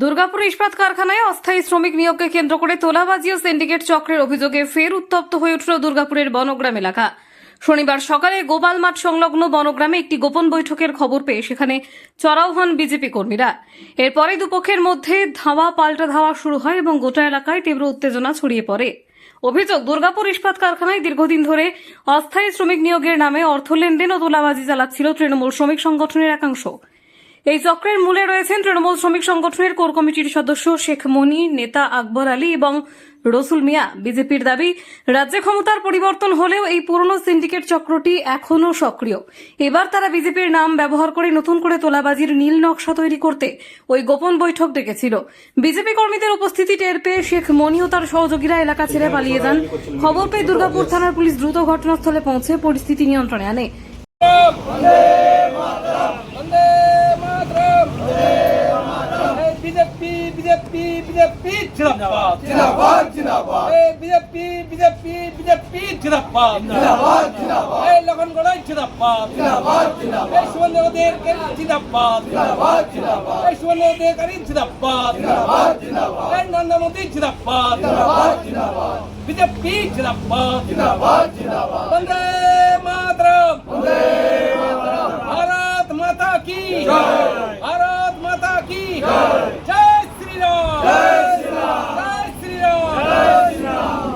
দুর্গাপুর ইস্পাত কারখানায় অস্থায়ী শ্রমিক নিয়োগকে কেন্দ্র করে তোলাবাজি ও সিন্ডিকেট চক্রের অভিযোগে ফের উত্তপ্ত হয়ে উঠল দুর্গাপুরের বনগ্রাম এলাকা। শনিবার সকালে গোপাল মাঠ সংলগ্ন বনগ্রামে একটি গোপন বৈঠকের খবর পেয়ে সেখানে চড়াও হন বিজেপি কর্মীরা। এরপরে দুপক্ষের মধ্যে ধাওয়া পাল্টা ধাওয়া শুরু হয় এবং গোটা এলাকায় তীব্র উত্তেজনা ছড়িয়ে পড়ে। অভিযোগ, দুর্গাপুর ইস্পাত কারখানায় দীর্ঘদিন ধরে অস্থায়ী শ্রমিক নিয়োগের নামে অর্থ লেনদেন ও তোলাবাজি চালাচ্ছিল তৃণমূল শ্রমিক সংগঠনের একাংশ। এই চক্রের মূলে রয়েছেন তৃণমূল শ্রমিক সংগঠনের কোর কমিটির সদস্য শেখ মনি, নেতা আকবর আলী এবং রসুল মিয়া। বিজেপির দাবি, রাজ্যে ক্ষমতার পরিবর্তন হলেও এই পুরনো সিন্ডিকেট চক্রটি এখনও সক্রিয়। এবার তারা বিজেপির নাম ব্যবহার করে নতুন করে তোলাবাজির নীল নকশা তৈরি করতে ওই গোপন বৈঠক ডেকেছিল। বিজেপি কর্মীদের উপস্থিতি টের পেয়ে শেখ মনি ও তার সহযোগীরা এলাকা ছেড়ে পালিয়ে যান। খবর পেয়ে দুর্গাপুর থানার পুলিশ দ্রুত ঘটনাস্থলে পৌঁছে পরিস্থিতি নিয়ন্ত্রণে আনে। बीजेपी बीजेपी बीजेपी जिंदाबाद जिंदाबाद जिंदाबाद बीजेपी बीजेपी बीजेपी जिंदाबाद जिंदाबाद जिंदाबाद लगन गड़ाई जिंदाबाद जिंदाबाद जिंदाबाद सुवर्णोदय के जिंदाबाद जिंदाबाद जिंदाबाद सुवर्णोदय करी जिंदाबाद जिंदाबाद जिंदाबाद नरेंद्र मोदी जिंदाबाद जिंदाबाद जिंदाबाद बीजेपी जिंदाबाद जिंदाबाद जिंदाबाद वंदे मातरम वंदे मातरम भारत माता की जय भारत माता की जय जय श्री राम जय श्री राम जय श्री राम जय श्री राम।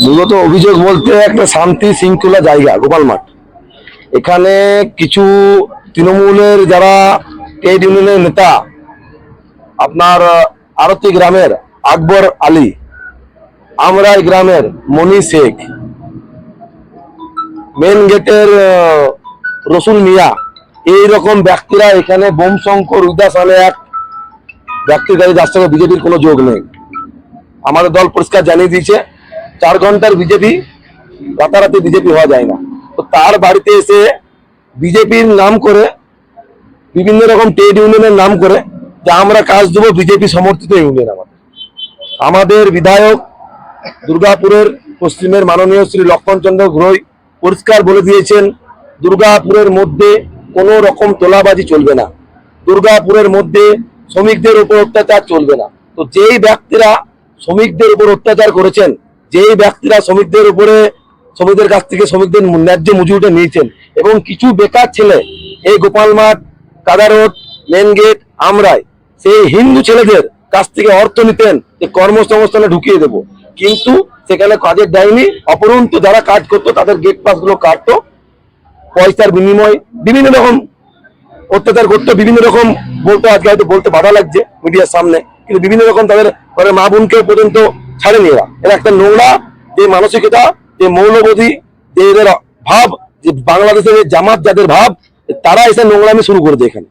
মূলত অভিযোগ বলতে একটা শান্তি শৃঙ্খলা জায়গা গোপাল মাঠ। এখানে কিছু তৃণমূলের যারা ট্রেড ইউনিয়নের নেতা, আপনার আরতি গ্রামের আকবর আলী, আমরাই গ্রামের মনি শেখ, মেন গেটের রসুল মিয়া, এইরকম ব্যক্তিরা এখানে বোম শঙ্কর উদাস নামে এক ব্যক্তির গাড়ি, যার সঙ্গে বিজেপির কোনো যোগ নেই। আমাদের দল পরিষ্কার জানিয়ে দিয়েছে 4 ঘন্টার বিজেপি, রাতারাতি বিজেপি হওয়া যায় না। তো তার বাড়িতে এসে বিজেপির নাম করে, বিভিন্ন রকম ট্রেড ইউনিয়নের নাম করে যে আমরা কাজ দেবো বিজেপি সমর্থিত ইউনিয়ন। আমাদের বিধায়ক দুর্গাপুরের পশ্চিমের মাননীয় শ্রী লক্ষণচন্দ্র ঘোষ পরিষ্কার বলে দিয়েছেন, দুর্গাপুরের মধ্যে কোনো রকম তোলাবাজি চলবে না, দুর্গাপুরের মধ্যে শ্রমিকদের উপর অত্যাচার চলবে না। তো যেই ব্যক্তিরা শ্রমিকদের উপর অত্যাচার করেছেন, যেই ব্যক্তিরা শ্রমিকদের উপরে, শ্রমিকদের কাছ থেকে শ্রমিকদের ন্যায্য মজুরিটা নিয়েছেন, এবং কিছু বেকার ছেলে এই গোপাল মাঠ, কাদা রোড, মেন গেট, আমরাই, সেই হিন্দু ছেলেদের কাছ থেকে অর্থ নিতেন যে কর্মসংস্থানে ঢুকিয়ে দেব, কিন্তু সেখানে কাজের দেয়নি। অপরন্তু যারা কাজ করতো তাদের গেট পাস গুলো কাটতো, পয়সার বিনিময় বিভিন্ন রকম অত্যাচার করতো, বিভিন্ন রকম বলতো। আজকে হয়তো বলতে বাধা লাগছে মিডিয়ার সামনে, কিন্তু বিভিন্ন রকম তাদের ঘরে মা বোনকে পর্যন্ত ছাড়েনি এরা। এরা একটা নোংরা যে মানসিকতা, যে মৌলবাদী, যে এদের ভাব, যে বাংলাদেশের জামাত যাদের ভাব, তারা এসে নোংরামি শুরু করে দেয় এখানে।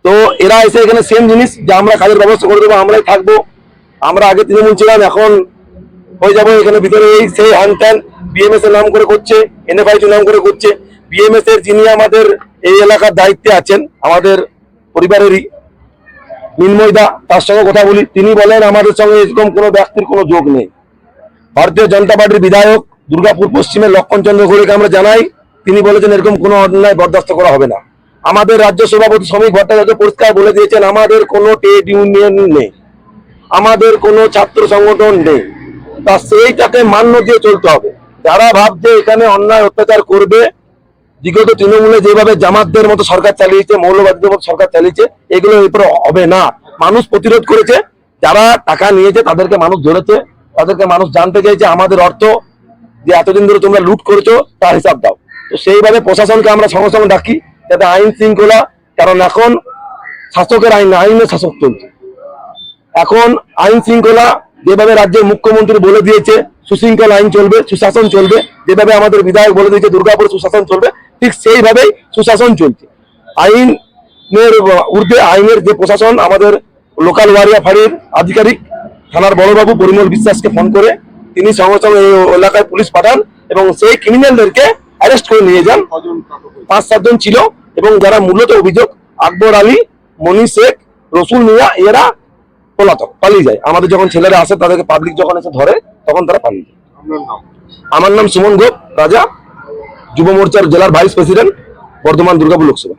তো এরা এসে এখানে সেম জিনিস যে আমরা কাজের ব্যবস্থা করে দেবো, আমরাই থাকবো, আমরা আগে তৃণমূল ছিলাম, এখন হয়ে যাবো এখানে ভিতরে এই সেই হ্যান ত্যান, বিএমএস এর নাম করে করছে, এনএফআইটি নাম করে করছে। বিএমএস এর যিনি আমাদের এই এলাকার দায়িত্বে আছেন, আমাদের পরিবারেরই মিনময় দা, তার সঙ্গে কথা বলি, তিনি বলেন আমাদের সঙ্গে এরকম কোনো ব্যক্তির কোনো যোগ নেই। ভারতীয় জনতা পার্টির বিধায়ক দুর্গাপুর পশ্চিমের লক্ষণচন্দ্র ঘোষকে আমরা জানাই, তিনি বলেছেন এরকম কোনো অন্যায় বরদাস্ত করা হবে না। আমাদের রাজ্য সভাপতি শ্রমিক ভট্টাচার্য পরিষ্কার বলে দিয়েছেন আমাদের কোনো ট্রেড ইউনিয়ন নেই, আমাদের কোনো ছাত্র সংগঠন নেই। তা সেইটাকে মান্য দিয়ে চলতে হবে। যারা ভাবছে এখানে অন্যায় অত্যাচার করবে, বিগত তৃণমূলে যেভাবে জামাতদের মতো সরকার চালিয়েছে, মৌলবাদীদের মতো সরকার চালিয়েছে, এগুলো এরপরে হবে না। মানুষ প্রতিরোধ করেছে, যারা টাকা নিয়েছে তাদেরকে মানুষ ধরেছে, তাদেরকে মানুষ জানতে চাইছে আমাদের অর্থ যে এতদিন ধরে তোমরা লুট করেছো তার হিসাব দাও। তো সেইভাবে প্রশাসনকে আমরা সঙ্গে সঙ্গে ডাকি যাতে আইন শৃঙ্খলা, কারণ এখন শাসকের আইন না, আইনের শাসক চলছে। এখন আইন শৃঙ্খলা যেভাবে রাজ্যের মুখ্যমন্ত্রী বলে দিয়েছে সুশৃঙ্খল আইন চলবে, সুশাসন চলবে, যেভাবে আমাদের বিধায়ক বলে দিয়েছে দুর্গাপুর সুশাসন চলবে, ঠিক সেইভাবেই সুশাসন চলছে। আইনের ঊর্ধ্বে আইনের যে প্রশাসন, আমাদের লোকাল ওয়ারিয়া ফাঁড়ির আধিকারিক থানার বড়বাবু পরিমল বিশ্বাসকে ফোন করে তিনি সঙ্গে সঙ্গে এই এলাকায় পুলিশ পাঠান এবং সেই ক্রিমিনালদেরকে অ্যারেস্ট করে নিয়ে যান। 5-7 জন ছিল, এবং যারা মূলত অভিযোগ আকবর আলী, মনি শেখ, রসুল মিয়া, এরা পলাতক, পালিয়ে যায়। আমাদের যখন ছেলেরা আসে, তাদেরকে পাবলিক যখন এসে ধরে, তখন তারা পালিয়ে যায়। আমার নাম সুমন গোপ রাজা, যুব মোর্চার জেলার ভাইস প্রেসিডেন্ট, বর্ধমান দুর্গাপুর লোকসভা।